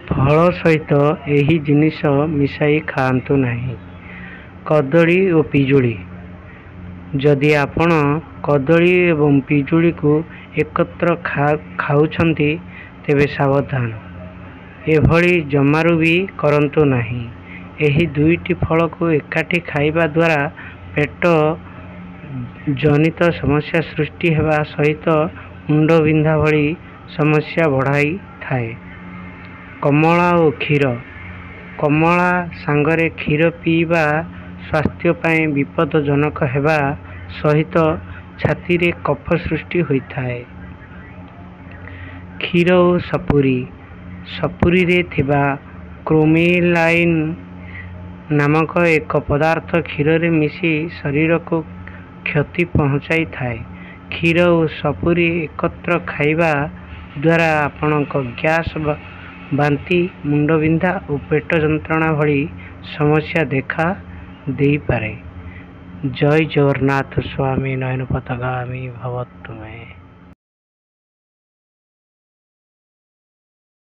ଫଳ ସହିତ ଏହି ଜିନିଷ ମିଶାଇ ଖାଆନ୍ତୁ ନାହିଁ। କଦଳୀ ଓ ପିଜୁଳି। ଯଦି ଆପଣ କଦଳୀ ଏବଂ ପିଜୁଳିକୁ ଏକତ୍ର ଖାଉଛନ୍ତି ତେବେ ସାବଧାନ, ଏଭଳି ଜମାରୁ ବି କରନ୍ତୁ ନାହିଁ। ଏହି ଦୁଇଟି ଫଳକୁ ଏକାଠି ଖାଇବା ଦ୍ୱାରା ପେଟ ଜନିତ ସମସ୍ୟା ସୃଷ୍ଟି ହେବା ସହିତ ମୁଣ୍ଡବିନ୍ଧା ଭଳି ସମସ୍ୟା ବଢ଼ାଇଥାଏ। କମଳା ଓ କ୍ଷୀର। କମଳା ସାଙ୍ଗରେ କ୍ଷୀର ପିଇବା ସ୍ୱାସ୍ଥ୍ୟ ପାଇଁ ବିପଦଜନକ ହେବା ସହିତ ଛାତିରେ କଫ ସୃଷ୍ଟି ହୋଇଥାଏ। କ୍ଷୀର ଓ ସପୁରୀ। ସପୁରୀରେ ଥିବା କ୍ରୋମେଲାଇନ୍ ନାମକ ଏକ ପଦାର୍ଥ କ୍ଷୀରରେ ମିଶି ଶରୀରକୁ କ୍ଷତି ପହଞ୍ଚାଇଥାଏ। କ୍ଷୀର ଓ ସପୁରୀ ଏକତ୍ର ଖାଇବା ଦ୍ୱାରା ଆପଣଙ୍କ ଗ୍ୟାସ୍, ବାନ୍ତି, ମୁଣ୍ଡବିନ୍ଧା ଓ ପେଟ ଯନ୍ତ୍ରଣା ଭଳି ସମସ୍ୟା ଦେଖା ଦେଇପାରେ। ଜୟ ଜଗନ୍ନାଥ। ସ୍ୱାମୀ ନୟନ ପଥଗାମୀ ଭବ ତୁମେ।